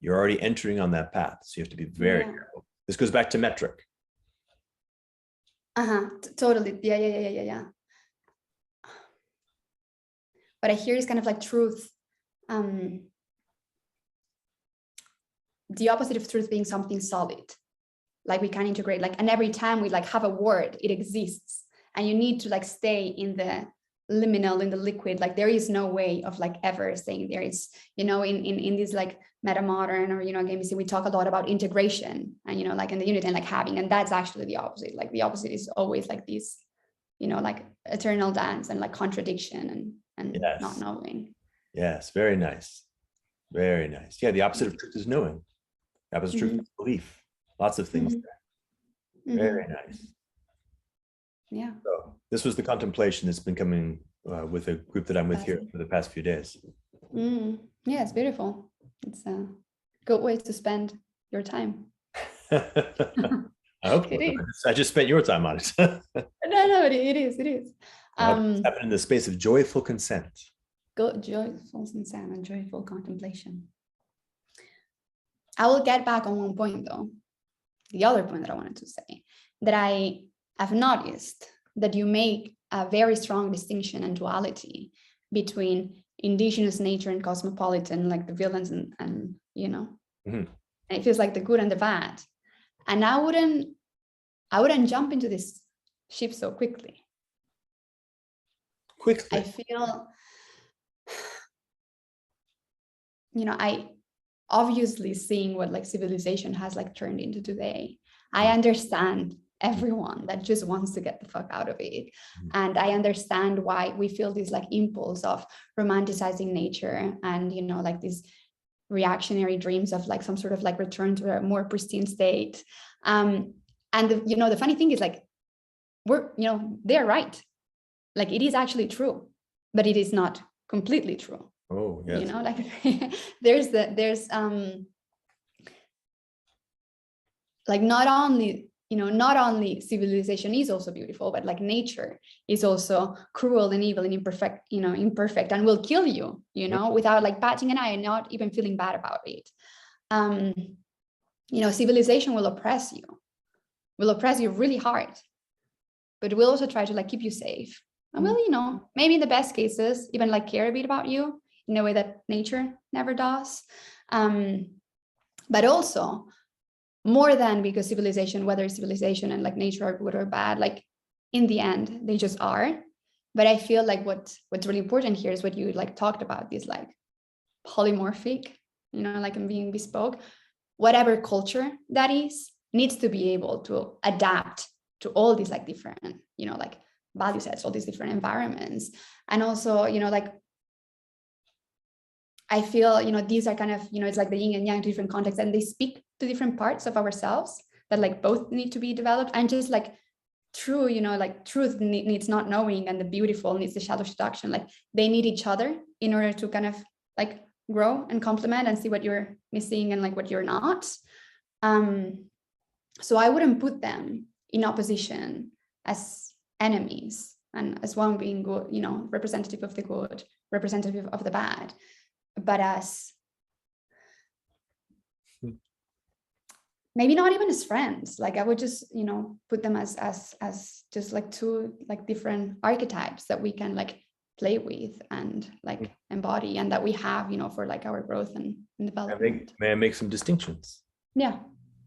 you're already entering on that path. So you have to be very careful. This goes back to metric. Totally. Yeah. What I hear is kind of like truth. The opposite of truth being something solid. Like we can integrate, like, and every time we like have a word, it exists. And you need to like stay in the liminal, in the liquid. Like there is no way of like ever saying there is, in this like meta modern or, again, we talk a lot about integration and, like in the unit and like having, and that's actually the opposite. Like the opposite is always like this, like eternal dance and like contradiction and Yes. not knowing. Yes. Very nice. Very nice. Yeah. The opposite of truth is knowing. The opposite of truth is belief. Lots of things there. Very nice. Yeah. So this was the contemplation that's been coming with a group that I'm with here for the past few days. Yeah, it's beautiful. It's a good way to spend your time. I hope I just spent your time on it. No, it is. It's happened in the space of joyful consent. Good, joyful consent and joyful contemplation. I will get back on one point though. The other point that I wanted to say, that I have noticed that you make a very strong distinction and duality between indigenous nature and cosmopolitan, like the villains and and it feels like the good and the bad. And I wouldn't jump into this ship so quickly. I feel, I obviously seeing what like civilization has like turned into today. I understand everyone that just wants to get the fuck out of it. And I understand why we feel this like impulse of romanticizing nature and, like these reactionary dreams of like some sort of like return to a more pristine state. And the funny thing is like, they're right. Like it is actually true, but it is not completely true. Oh, yes. Like there's like not only civilization is also beautiful, but like nature is also cruel and evil and imperfect and will kill you, without like batting an eye and not even feeling bad about it. Civilization will oppress you really hard, but it will also try to like keep you safe. And will, maybe in the best cases, even like care a bit about you in a way that nature never does. But also more than because civilization, whether civilization and like nature are good or bad, like in the end, they just are. But I feel like what's really important here is what you like talked about, this like polymorphic, like in being bespoke, whatever culture that is needs to be able to adapt to all these like different, like value sets, all these different environments. And also, like I feel, these are kind of, it's like the yin and yang to different contexts, and they speak to different parts of ourselves that like both need to be developed. And just like true, like truth needs not knowing, and the beautiful needs the shadow seduction. Like they need each other in order to kind of like grow and complement and see what you're missing and like what you're not. So I wouldn't put them in opposition as enemies, and as one being good, representative of the good, representative of the bad, but as maybe not even as friends. Like I would just, put them as just like two like different archetypes that we can like play with and like embody, and that we have, for like our growth and development. May I make some distinctions? Yeah.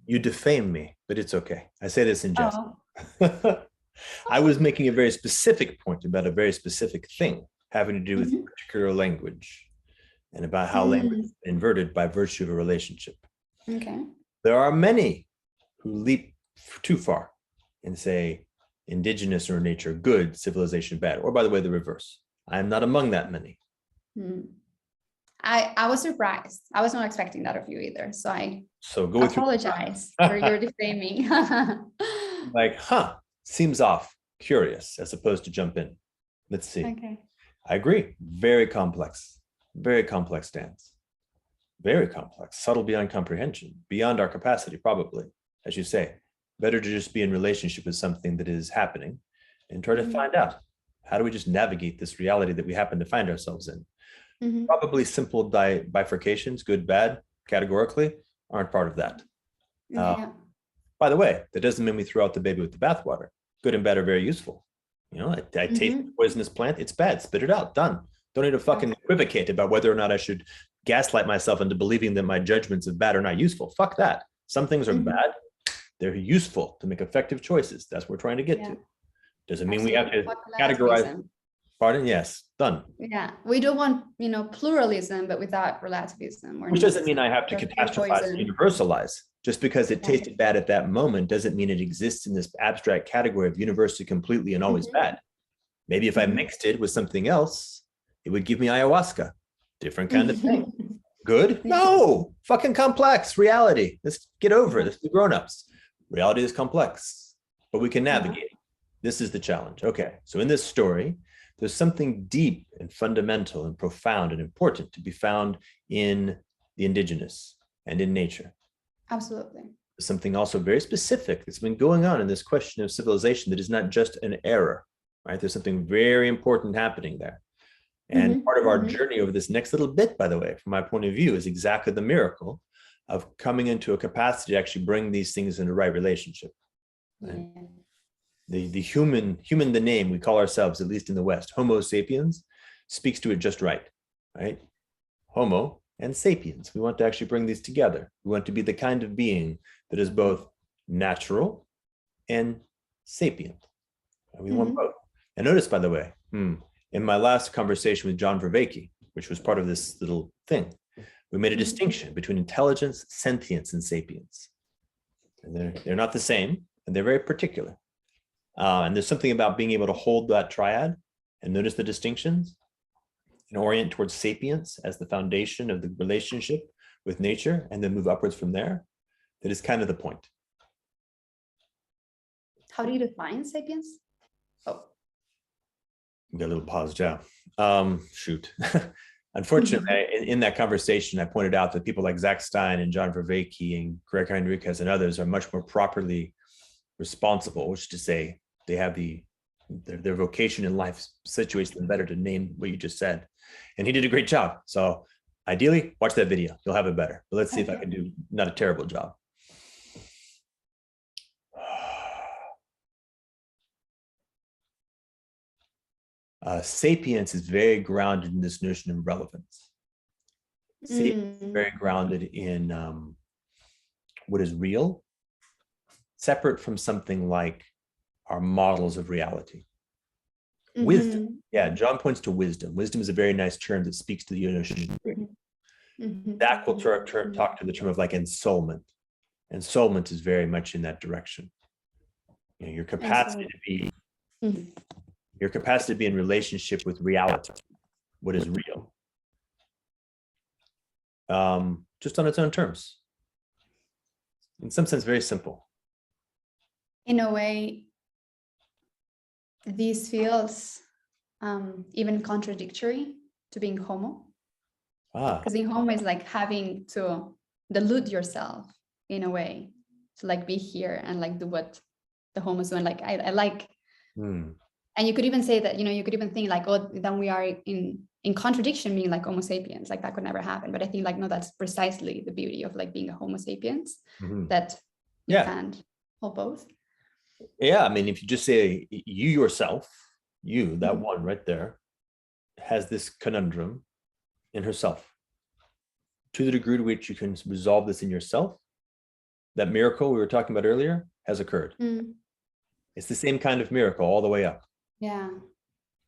You defame me, but it's okay. I say this in jest. Oh. I was making a very specific point about a very specific thing having to do with Mhm. particular language and about how language is inverted by virtue of a relationship. Okay. There are many who leap too far and say indigenous or nature good, civilization bad, or by the way, the reverse. I am not among that many. I was surprised. I was not expecting that of you either. So I go with apologize for your defaming. Like, seems off, curious, as opposed to jump in. Let's see. Okay. I agree. Very complex stance. Very complex, subtle beyond comprehension, beyond our capacity, probably, as you say. Better to just be in relationship with something that is happening and try to find out, how do we just navigate this reality that we happen to find ourselves in? Probably simple bifurcations, good, bad, categorically, aren't part of that. By the way, that doesn't mean we throw out the baby with the bathwater. Good and bad are very useful. I taste a poisonous plant, it's bad, spit it out, done. Don't need to fucking equivocate about whether or not I should gaslight myself into believing that my judgments of bad are not useful. Fuck that. Some things are bad. They're useful to make effective choices. That's what we're trying to get to. Doesn't mean we have to categorize. Pardon? Yes, done. Yeah, we don't want, pluralism, but without relativism. Which doesn't mean I have to catastrophize and universalize. Just because it tasted bad at that moment doesn't mean it exists in this abstract category of universally completely and always bad. Maybe if I mixed it with something else, it would give me ayahuasca. Different kind of thing. Good? No, fucking complex reality. Let's get over it. Let's be grown-ups. Reality is complex, but we can navigate. This is the challenge. Okay, so in this story, there's something deep and fundamental and profound and important to be found in the indigenous and in nature. Absolutely. There's something also very specific that's been going on in this question of civilization that is not just an error, right? There's something very important happening there. And part of our journey over this next little bit, by the way, from my point of view, is exactly the miracle of coming into a capacity to actually bring these things into the right relationship. Right? The human, the name we call ourselves, at least in the West, Homo sapiens, speaks to it just right? Homo and sapiens. We want to actually bring these together. We want to be the kind of being that is both natural and sapient. And we want both. And notice, by the way, in my last conversation with John Vervaeke, which was part of this little thing, we made a distinction between intelligence, sentience, and sapience. And they're not the same, and they're very particular. And there's something about being able to hold that triad and notice the distinctions and orient towards sapience as the foundation of the relationship with nature, and then move upwards from there. That is kind of the point. How do you define sapience? Got a little pause, yeah. Shoot. Unfortunately, in that conversation, I pointed out that people like Zach Stein and John Vervaeke and Greg Heinriquez and others are much more properly responsible, which is to say they have their vocation in life situates them better to name what you just said. And he did a great job. So ideally, watch that video. You'll have it better. But let's see if I can do not a terrible job. Sapience is very grounded in this notion of relevance. Sapience is very grounded in what is real, separate from something like our models of reality. Wisdom, John points to wisdom. Wisdom is a very nice term that speaks to the notion of brain. That will talk to the term of like ensoulment. Ensoulment is very much in that direction. Your capacity to be your capacity to be in relationship with reality, what is real, just on its own terms. In some sense, very simple. In a way, this feels even contradictory to being homo. Because being homo is like having to dilute yourself in a way to like be here and like do what the homos do. And like I like. And you could even say that, you could even think like, oh, then we are in contradiction being like Homo sapiens, like that could never happen. But I think like, no, that's precisely the beauty of like being a Homo sapiens, that You Yeah. can't hold both. Yeah, I mean, if you just say you yourself, you, that Mhm. one right there, has this conundrum in herself. To the degree to which you can resolve this in yourself, that miracle we were talking about earlier has occurred. Mm. It's the same kind of miracle all the way up. Yeah.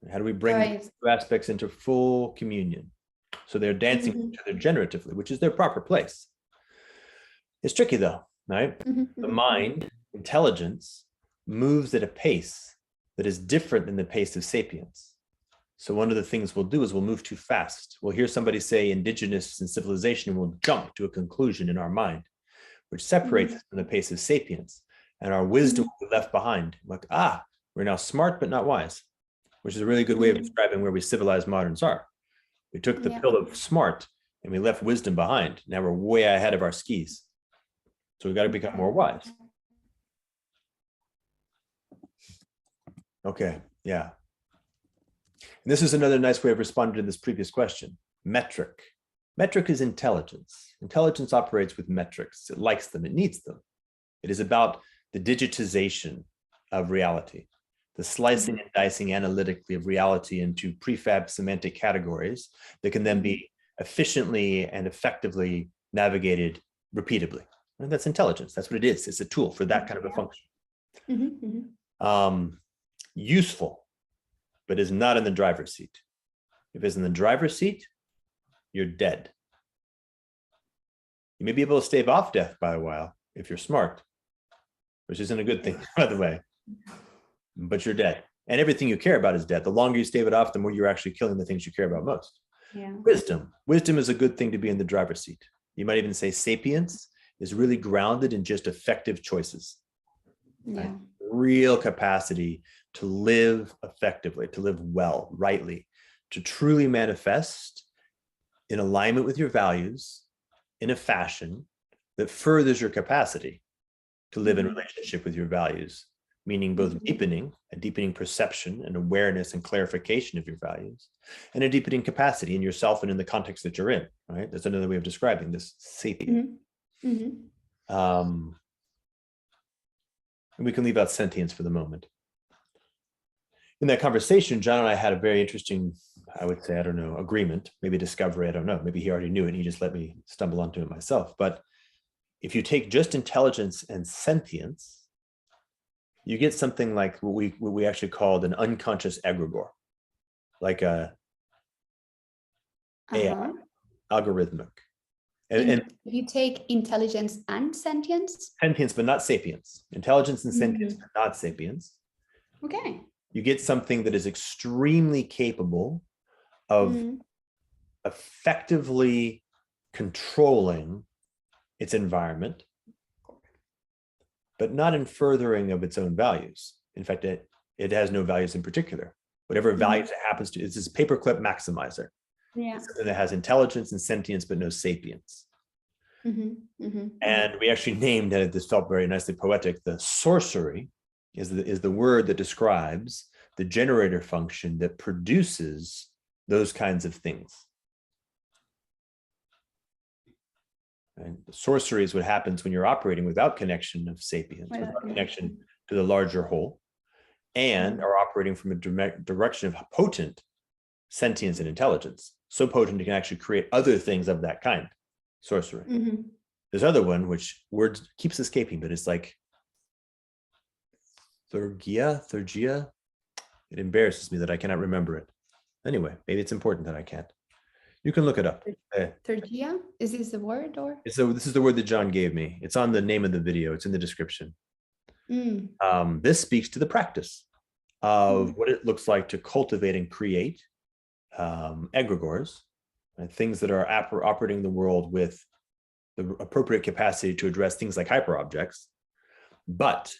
How do we bring Right. the two aspects into full communion? So they're dancing Mhm. each other generatively, which is their proper place. It's tricky though, right? Mhm, The mhm, mind, intelligence, moves at a pace that is different than the pace of sapience. So one of the things we'll do is we'll move too fast. We'll hear somebody say indigenous and civilization, and we'll jump to a conclusion in our mind, which separates us from the pace of sapience. And our wisdom will be left behind. Like, we're now smart but not wise, which is a really good way of mhm. describing where we civilized moderns are. We took the Yeah. pill of smart and we left wisdom behind. Now we're way ahead of our skis. So we've got to become more wise. Okay, yeah. And this is another nice way of responding to this previous question. Metric. Metric is intelligence. Intelligence operates with metrics. It likes them, it needs them. It is about the digitization of reality, the slicing and dicing analytically of reality into prefab semantic categories that can then be efficiently and effectively navigated repeatably. And that's intelligence. That's what it is. It's a tool for that kind of a function. Mhm, mhm. Useful, but is not in the driver's seat. If it's in the driver's seat, you're dead. You may be able to stave off death by a while if you're smart, which isn't a good thing, by the way, but you're dead. And everything you care about is dead. The longer you stave it off, the more you're actually killing the things you care about most. Yeah. Wisdom. Wisdom is a good thing to be in the driver's seat. You might even say sapience is really grounded in just effective choices. Yeah. Right? Real capacity to live effectively, to live well, rightly, to truly manifest in alignment with your values in a fashion that furthers your capacity to live in relationship with your values, meaning both a deepening perception and awareness and clarification of your values, and a deepening capacity in yourself and in the context that you're in, right? That's another way of describing this sapient. And we can leave out sentience for the moment. In that conversation, John and I had a very interesting, I would say, I don't know, agreement, maybe discovery, I don't know. Maybe he already knew it and he just let me stumble onto it myself. But if you take just intelligence and sentience, you get something like what we actually called an unconscious egregore, like a AI, algorithmic. And If you take intelligence and sentience, sentience, but not sapience. Intelligence and sentience, but not sapience. okay. You get something that is extremely capable of effectively controlling its environment, but not in furthering of its own values. In fact, it has no values in particular. Whatever values it happens to, it's this paperclip maximizer. Yeah. It's something that has intelligence and sentience, but no sapience. And we actually named it, this felt very nicely poetic, the sorcery is the word that describes the generator function that produces those kinds of things. And sorcery is what happens when you're operating without connection of sapience, without connection to the larger whole, and are operating from a direction of potent sentience and intelligence. So potent it can actually create other things of that kind, sorcery. There's other one, which word keeps escaping, but it's like Theurgia. It embarrasses me that I cannot remember it. Anyway, maybe it's important that I can't. You can look it up. Theurgia? Is this the word or? So this is the word that John gave me. It's on the name of the video. It's in the description. This speaks to the practice of what it looks like to cultivate and create Egragores, things that are operating the world with the appropriate capacity to address things like hyperobjects, but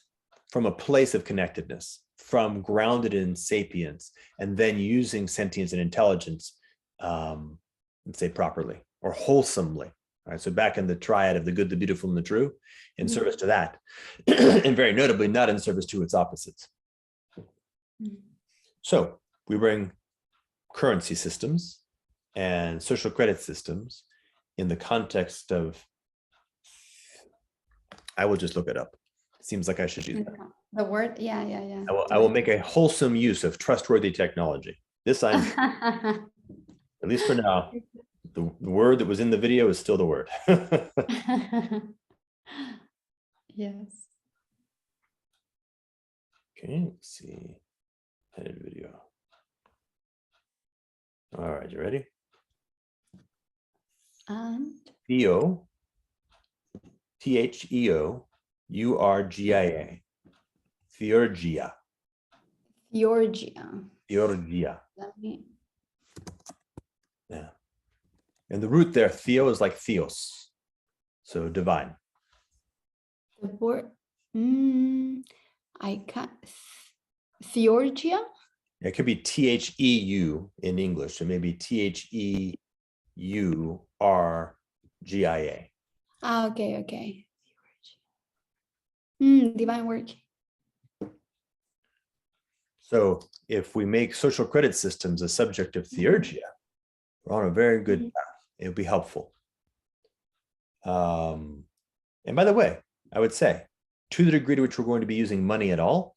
from a place of connectedness, from grounded in sapience, and then using sentience and intelligence, let's say properly or wholesomely. All right, so back in the triad of the good, the beautiful, and the true, in service to that, and very notably, not in service to its opposites. So we bring currency systems and social credit systems in the context of I will just look it up. It seems like I should do that. The word, yeah. I will make a wholesome use of trustworthy technology. This I'm at least for now. The word that was in the video is still the word. Yes. Okay, let's see. Edit video. All right, you ready? And Theo, Theurgia, Theurgia. Theurgia. Theurgia. Let me. Yeah. And the root there, Theo, is like Theos. So divine. The word. I can't. Theurgia? It could be Theu in English, so maybe Theurgia. Ah, okay. Divine work. So if we make social credit systems a subject of Theurgia, we're on a very good path. It would be helpful. And by the way, I would say, to the degree to which we're going to be using money at all,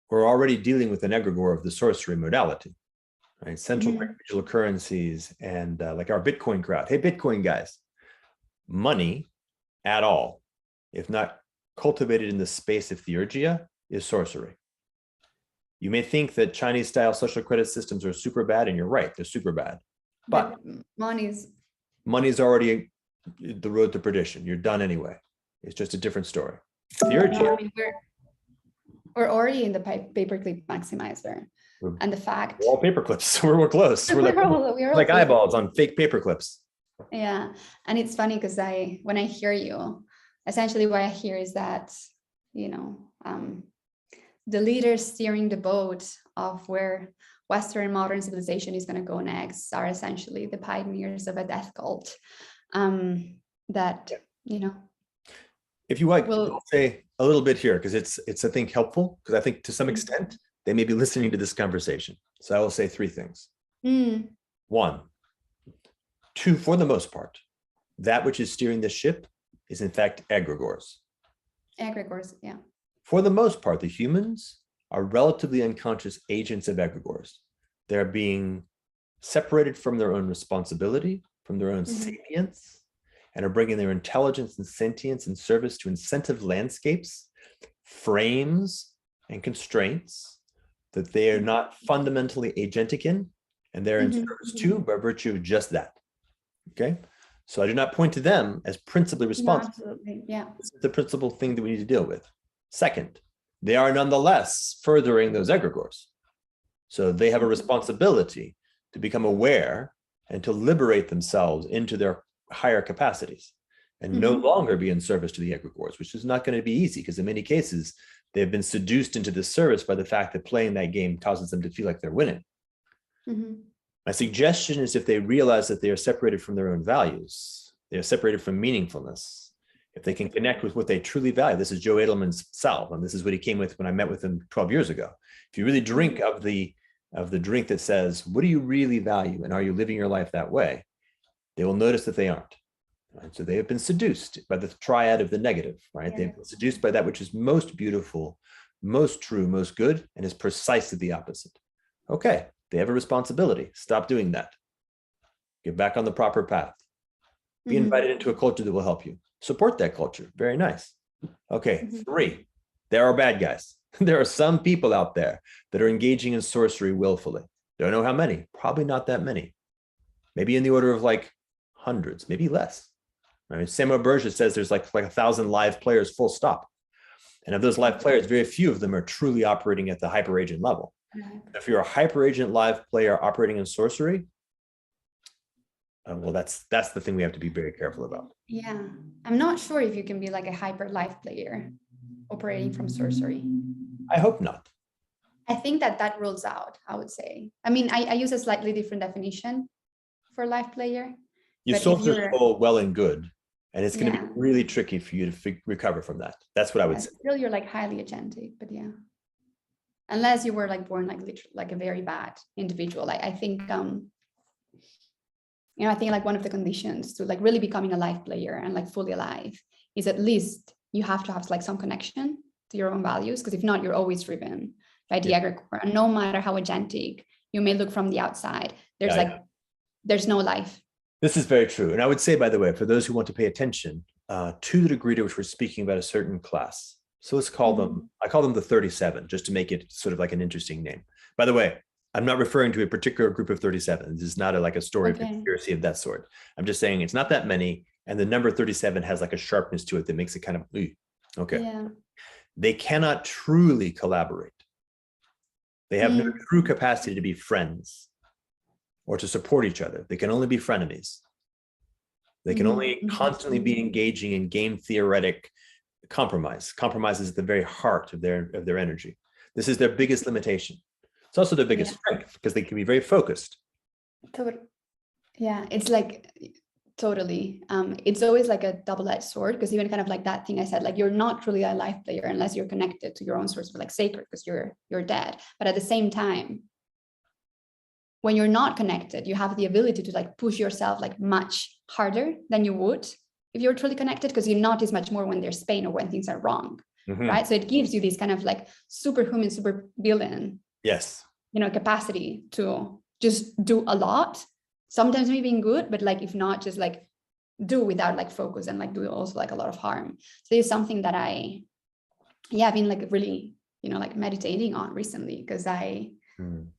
we're already dealing with an egregore of the sorcery modality, right? Central bank digital currencies and like our Bitcoin crowd. Hey, Bitcoin guys, money at all, if not cultivated in the space of Theurgia, is sorcery. You may think that Chinese style social credit systems are super bad, and you're right, they're super bad. But money's already the road to perdition. You're done anyway. It's just a different story. Theurgia. No, I mean, we're already in the paperclip maximizer. And the fact we're all paper clips, so we're close. We're like eyeballs on fake paper clips. Yeah. And it's funny because when I hear you, essentially what I hear is that, the leaders steering the boat of where Western modern civilization is going to go next are essentially the pioneers of a death cult. If you like, I'll say a little bit here because it's I think helpful, because I think to some extent they may be listening to this conversation. So I will say three things. 1, 2, for the most part, that which is steering the ship is in fact Egragores. Aggregors, yeah. For the most part, the humans are relatively unconscious agents of Egragores. They're being separated from their own responsibility, from their own sapience, and are bringing their intelligence and sentience in service to incentive landscapes, frames, and constraints that they are not fundamentally agentic in, and they're in service to by virtue of just that. Okay? So I do not point to them as principally responsible. No, absolutely, yeah. This is the principal thing that we need to deal with. Second, they are nonetheless furthering those egregores. So they have a responsibility to become aware and to liberate themselves into their higher capacities and no longer be in service to the egregores, which is not going to be easy because in many cases, they've been seduced into this service by the fact that playing that game causes them to feel like they're winning. My suggestion is if they realize that they are separated from their own values, they are separated from meaningfulness, if they can connect with what they truly value. This is Joe Edelman's salve, and this is what he came with when I met with him 12 years ago. If you really drink of the drink that says, what do you really value? And are you living your life that way? They will notice that they aren't. Right? So they have been seduced by the triad of the negative, right? They've been seduced by that which is most beautiful, most true, most good, and is precisely the opposite. Okay, they have a responsibility. Stop doing that. Get back on the proper path. Be invited into a culture that will help you. Support that culture. Very nice. Okay, 3, there are bad guys. There are some people out there that are engaging in sorcery willfully. Don't know how many, probably not that many. Maybe in the order of like hundreds, maybe less. I mean, Samuel Berger says there's like 1,000 live players full stop. And of those live players, very few of them are truly operating at the hyper agent level. If you're a hyper agent live player operating in sorcery, well, that's the thing we have to be very careful about. Yeah, I'm not sure if you can be like a hyper life player operating from sorcery. I hope not. I think that rules out, I would say. I mean, I use a slightly different definition for life player. You soldier soul well and good, and it's going to be really tricky for you to recover from that. That's what I would say. Still, you're like highly agentic, but yeah. Unless you were like born like literally like a very bad individual. I think you know, I think like one of the conditions to like really becoming a live player and like fully alive is at least you have to have like some connection to your own values, because if not, you're always driven by the egregore. And no matter how agentic you may look from the outside, there's there's no life. This is very true. And I would say, by the way, for those who want to pay attention, to the degree to which we're speaking about a certain class, so let's call them, I call them the 37, just to make it sort of like an interesting name. By the way, I'm not referring to a particular group of 37. This is not like a story of conspiracy of that sort. I'm just saying it's not that many. And the number 37 has like a sharpness to it that makes it kind of, okay. Yeah. They cannot truly collaborate. They have no true capacity to be friends or to support each other. They can only be frenemies. They can only constantly be engaging in game theoretic compromise. Compromise is at the very heart of their energy. This is their biggest limitation. It's also their biggest strength, because they can be very focused. Yeah, it's like totally. It's always like a double-edged sword, because even kind of like that thing I said, like you're not truly a life player unless you're connected to your own source of like sacred, because you're dead. But at the same time, when you're not connected, you have the ability to like push yourself like much harder than you would if you're truly connected, because you notice much more when there's pain or when things are wrong, right? So it gives you this kind of like superhuman, super villain, you know, capacity to just do a lot, sometimes maybe being good, but like if not, just like do without like focus and like do also like a lot of harm. So it's something that I've been like really, you know, like meditating on recently, because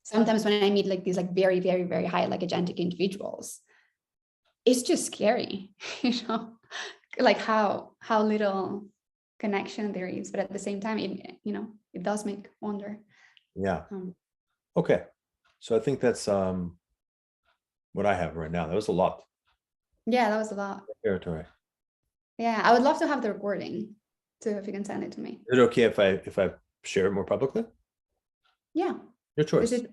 sometimes when I meet like these like very, very, very high like agentic individuals, it's just scary, you know, like how little connection there is, but at the same time, it, you know, it does make wonder. Okay, so I think that's what I have right now. That was a lot. Yeah, that was a lot. Territory. Yeah, I would love to have the recording too, if you can send it to me. Is it okay if I share it more publicly? Yeah. Your choice. Is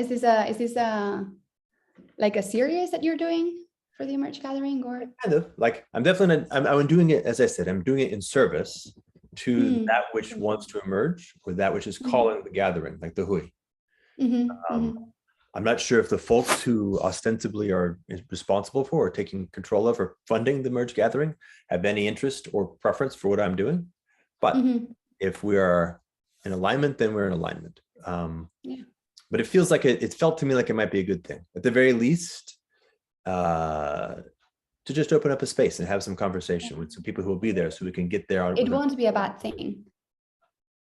this a like a series that you're doing for the Emerge gathering, or kind of like I'm definitely I'm doing it, as I said, I'm doing it in service to that which wants to emerge, or that which is calling the gathering, like the Hui. I'm not sure if the folks who ostensibly are responsible for or taking control of or funding the Merge gathering have any interest or preference for what I'm doing. But if we are in alignment, then we're in alignment. But it feels like it felt to me like it might be a good thing, at the very least, to just open up a space and have some conversation with some people who will be there, so we can get there. It won't be a bad thing.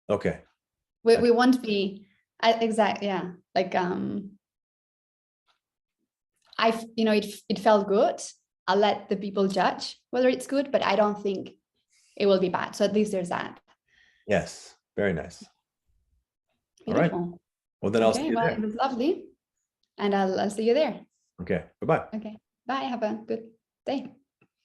Okay. We won't be exactly. Yeah. Like, you know, it felt good. I'll let the people judge whether it's good, but I don't think it will be bad. So at least there's that. Yes. Very nice. Beautiful. All right. Well, then I'll see you there. It was lovely. And I'll see you there. Okay. Bye-bye. Okay. Bye. Have a good day.